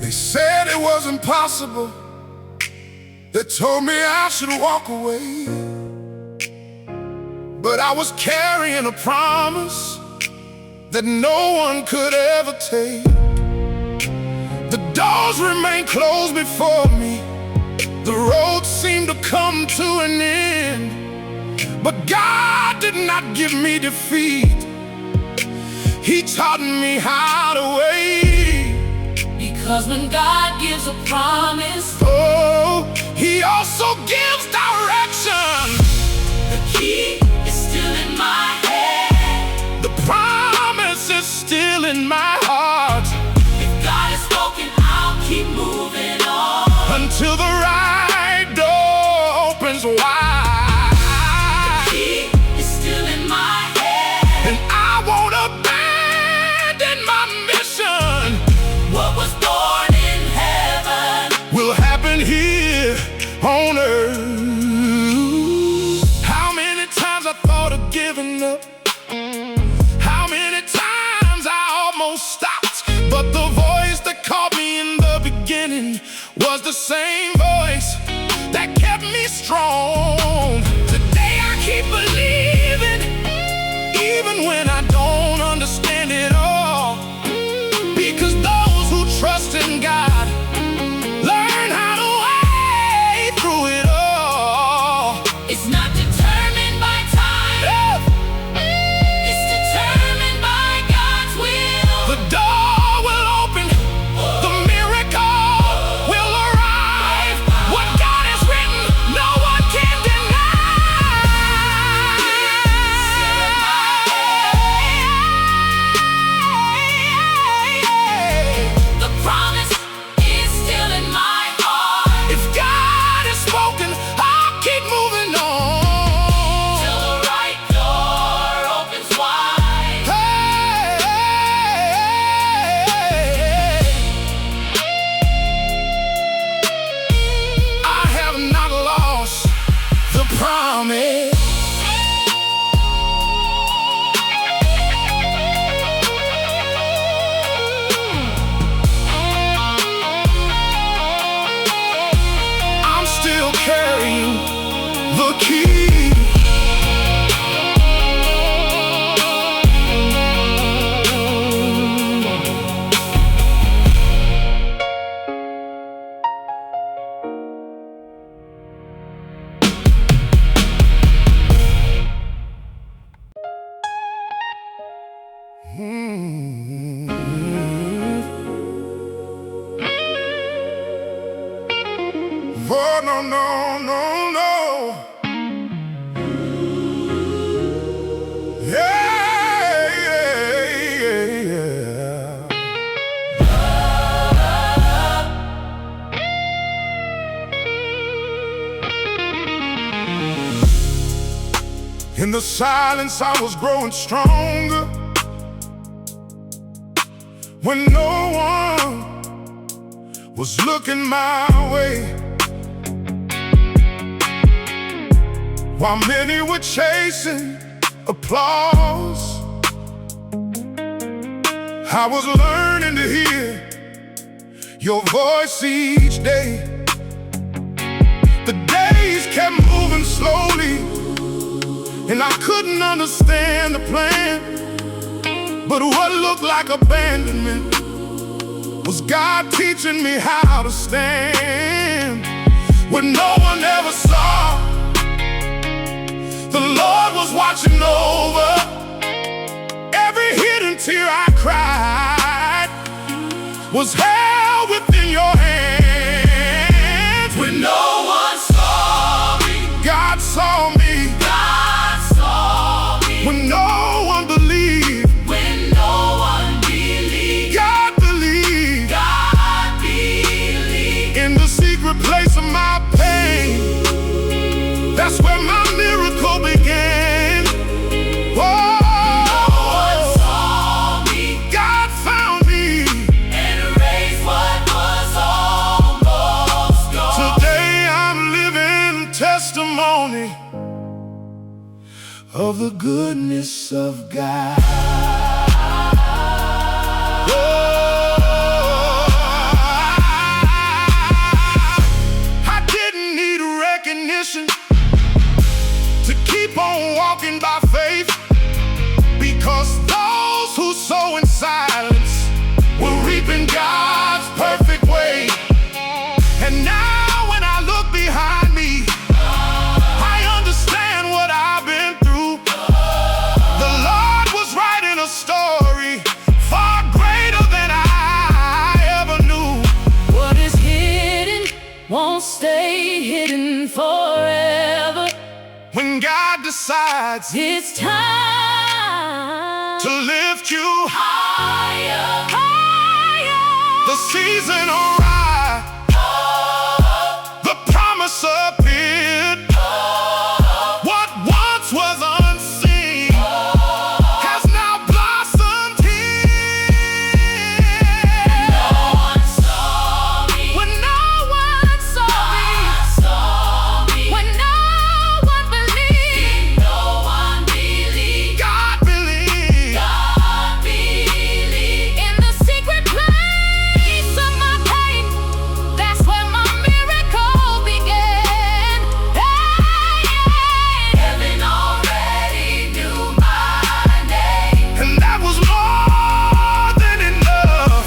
They said it was impossible. They told me I should walk away, but I was carrying a promise that no one could ever take. The doors remained closed before me. The road seemed to come to an end, but God did not give me defeat. He taught me how to wait. Because when God gives a promise, oh, He also gives direction. the key is still in my head. The promise is still in my heart. If God has spoken, I'll keep moving on Until the right door opens wide. The key is still in my head. And I won't abandon my mission. What was born in heaven will happen here on earth. How many times I thought of giving up? How many times I almost stopped? But the voice that called me in the beginning was the same voice that kept me strong. Today I keep believing, even when I don't understand it all. Because those who trust in God learn how to wade through it all. It's not determined by time. It's determined by God's will. The door will open, the miracle will arrive. What God has written, no one can deny. The promise is still in my heart. If God has spoken, I'll keep moving on Till the right door opens wide. I have not lost the promise. I'm still carrying the key. Oh, no, no, no, no. Yeah, yeah, yeah. In the silence, I was growing stronger. When no one was looking my way, while many were chasing applause, I was learning to hear your voice each day. The days kept moving slowly, and I couldn't understand the plan. But what looked like abandonment was God teaching me how to stand. When no one ever saw, the Lord was watching over every hidden tear I cried was held within your hands. When no one saw me, God saw me. God saw me. When no one believed, When no one believed, God believed. God believed. In the secret place of my pain, that's where my miracle began. story of the goodness of God. I didn't need recognition to keep on walking by faith, because those who sow in silence will reap in God's perfect way. And now when I look behind me, I understand what I've been through. The Lord was writing a story far greater than I ever knew. What is hidden won't stay hidden forever. When God decides It's time to lift you higher, higher. the season arrived, the promise appeared. What once was unseen has now blossomed here. No one saw me When no one saw me, when no one believed. No one believed. God believed. God believed. In the secret place of my pain, that's where my miracle began. Heaven already knew my name. And that was more than enough.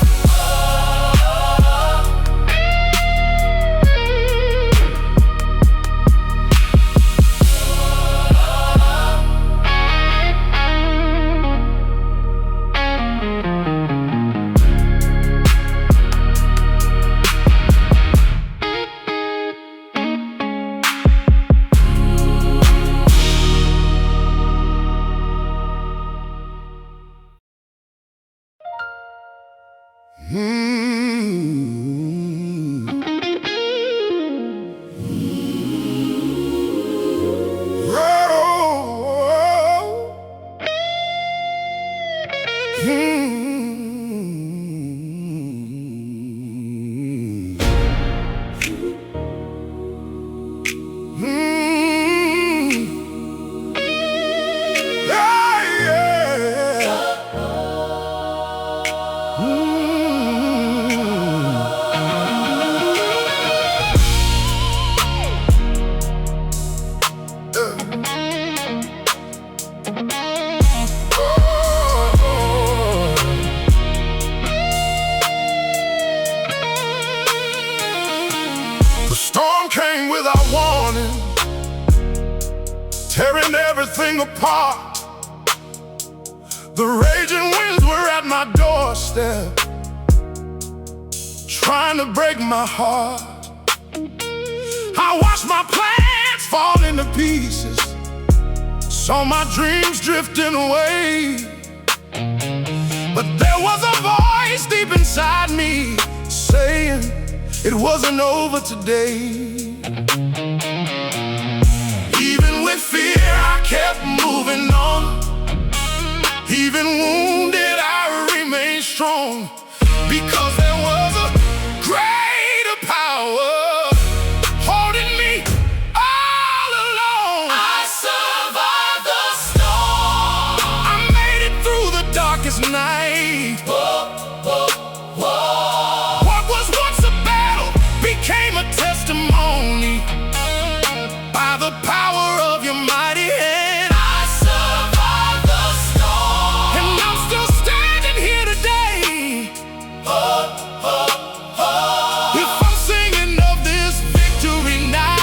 The storm came without warning, tearing everything apart. The raging winds were at my doorstep, trying to break my heart. I watched my plans fall into pieces, saw my dreams drifting away. But there was a voice deep inside me saying it wasn't over today. Even with fear, I kept moving on. Even wounded, I remained strong, because there was a greater power holding me all along. I survived the storm. I made it through the darkest night. What was once a battle became a testimony by the power of your mighty hand. I survived the storm. And I'm still standing here today. If I'm singing of this victory now,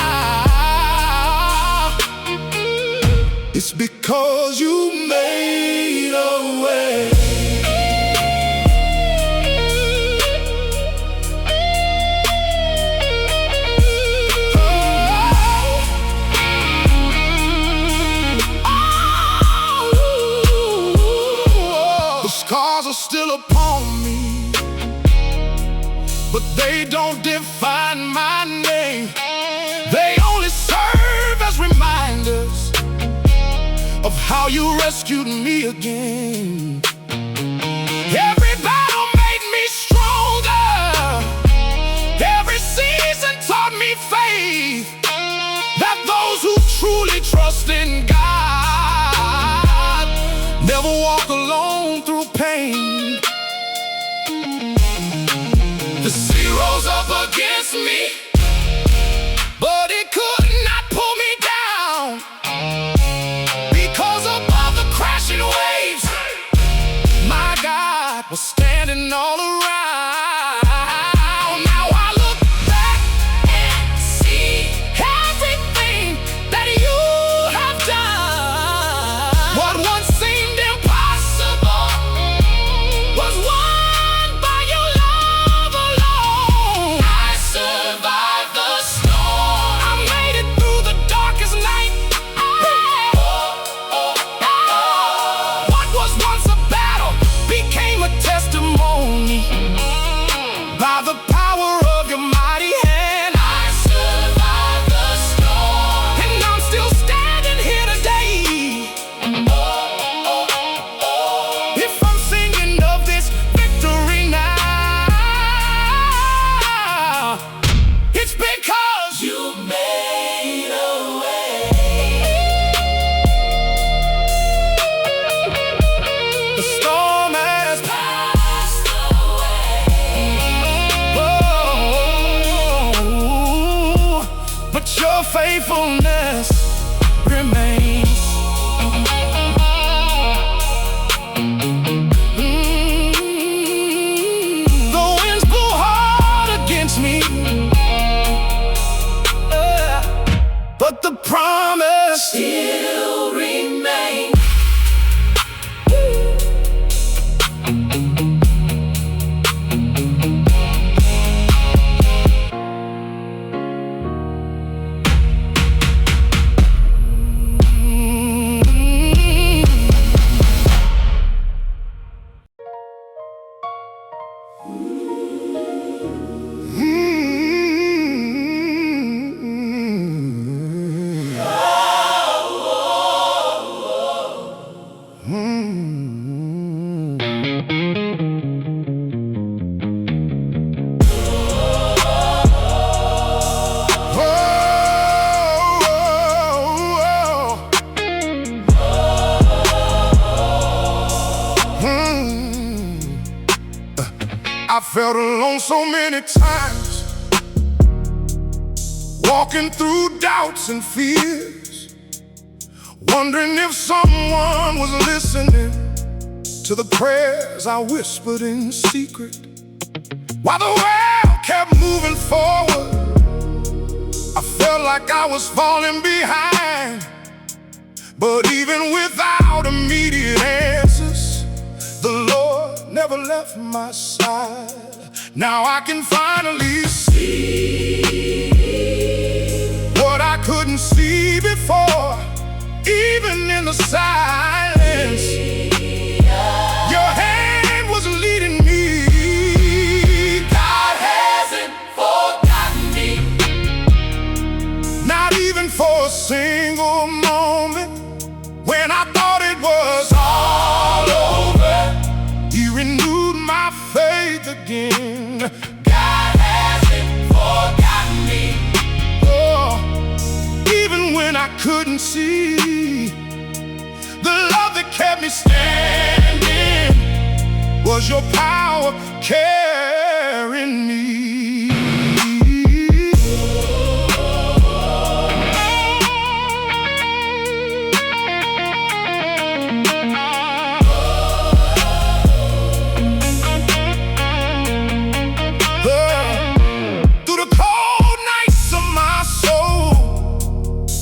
it's because you made a way. The scars are still upon me, but they don't define my name. They only serve as reminders of how you rescued me again. Every battle made me stronger. Every season taught me faith, that those who truly only trust in God. Never walk alone through pain. The sea rose up against me, but it could not pull me down, because above the crashing waves, my God was standing all around. Now I look back and see everything that you have done. What once seemed impossible was won by your love alone. I survived the storm. I made it through the darkest night. What was once a battle became a testimony. By the power of your mighty hand, I survived the storm, and I'm still standing here today. If I'm singing of this victory now, it's because you made a way. The storm has passed away. Oh, but your faithfulness remains. The winds blew hard against me, but the promise still remains. I felt alone so many times, walking through doubts and fears, wondering if someone was listening to the prayers I whispered in secret. While the world kept moving forward, I felt like I was falling behind. But even without immediate answers, the Lord never left my side. Now I can finally see what I couldn't see before, even in the silence. Your hand was leading me. God hasn't forgotten me, not even for a single moment. When I thought it was all over, He renewed my faith again. God hasn't forgotten me. Oh, even when I couldn't see, the love that kept me standing was your power carrying me.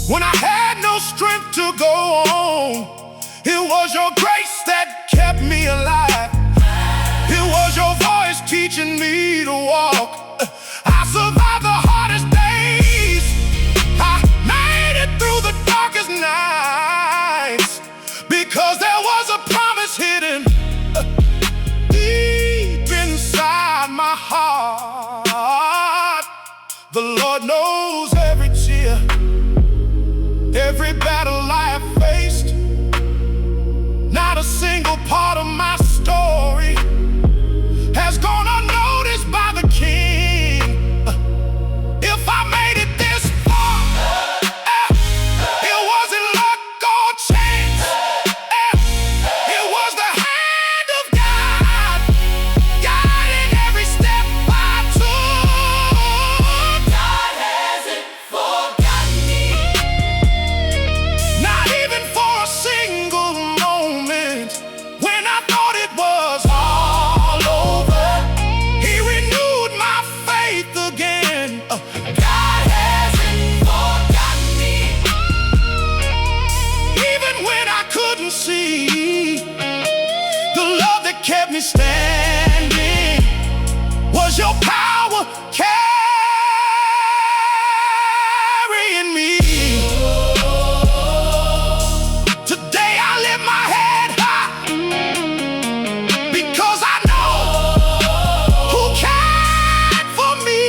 When I had no strength to go on, it was your grace that kept me alive. It was your voice teaching me to walk. I survived the hardest days. I made it through the darkest nights, because there was a promise hidden deep inside my heart. The Lord knows every tear, every battle I have faced. Not a single part of my story has gone unnoticed by the King. kept me standing was your power carrying me. Today I lift my head high because I know who cared for me.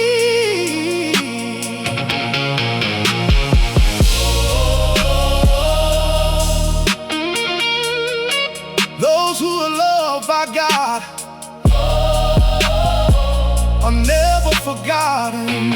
Those who are loved by God are never forgotten.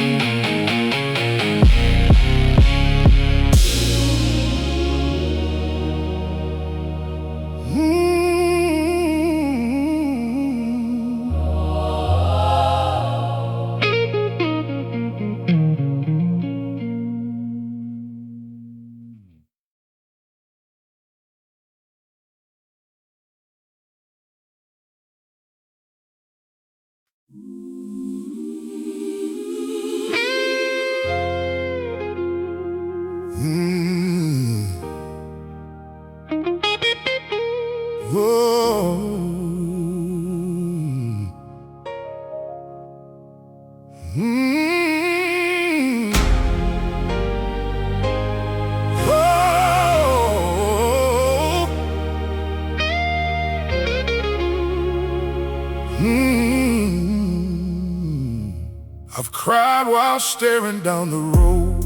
I've cried while staring down the road,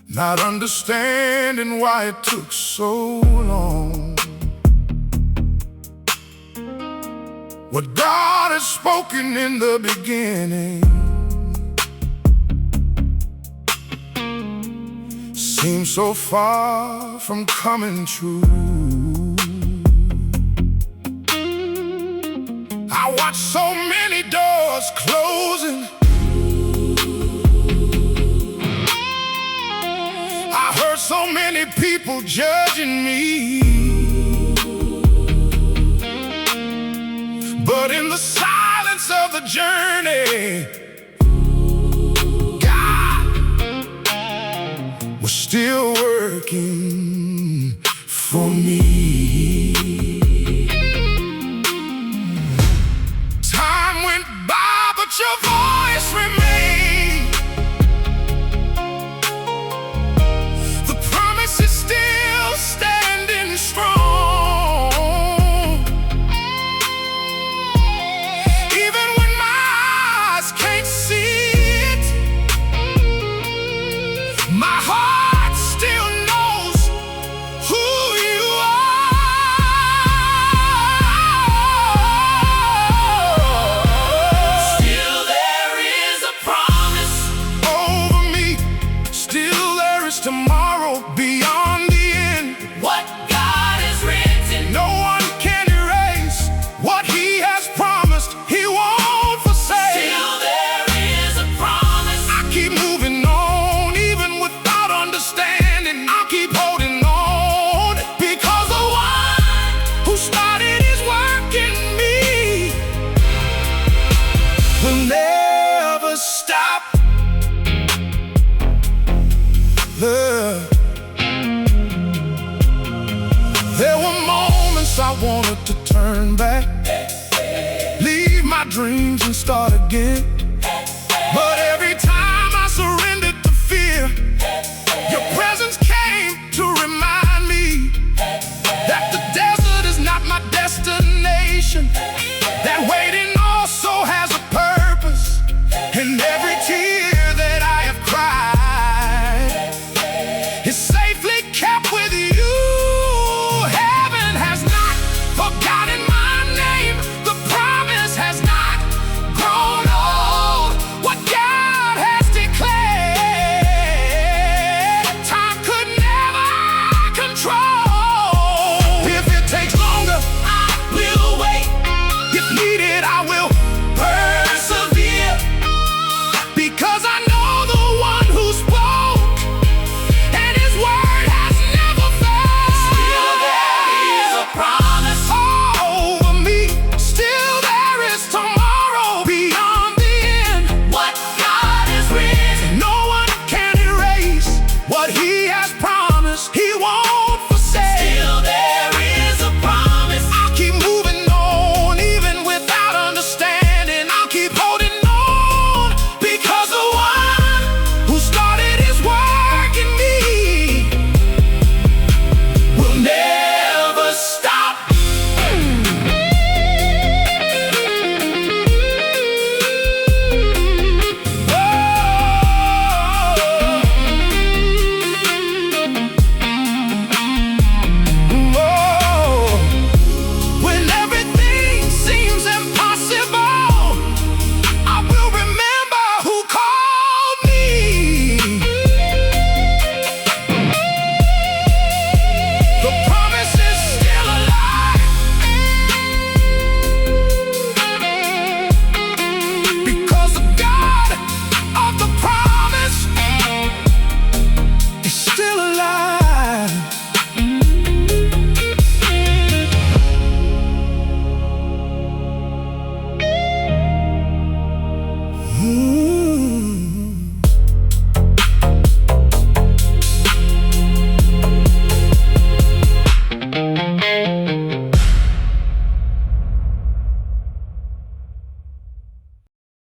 not understanding why it took so long. What God has spoken in the beginning seems so far from coming true. I watched so many doors closing. I heard so many people judging me. But in the silence of the journey, God was still working for me. Time went by, but your voice remained. The promise is still standing strong. Even when my eyes can't see it, my heart still knows who you are. Still there is a promise over me. Still there is tomorrow beyond the end. What God has written, no one can erase. What He has promised, He won't forsake. Still there is a promise. I keep moving on, even without understanding. I'll keep holding on, because the one who started His work in me will never stop. Love. There were moments I wanted to turn back, leave my dreams and start again. But every time I surrendered to fear, your presence came to remind me that the desert is not my destination. That waiting also has a purpose. And every tear that I have cried is safely kept with you. Heaven has not forgotten my name. The promise has not grown old. What God has declared, time could never control. If it takes longer, I will wait. If needed, I will persevere, because I know the one who spoke, and His word has never failed. Still there is a promise over me. Still there is tomorrow beyond the end. What God has written, no one can erase. What He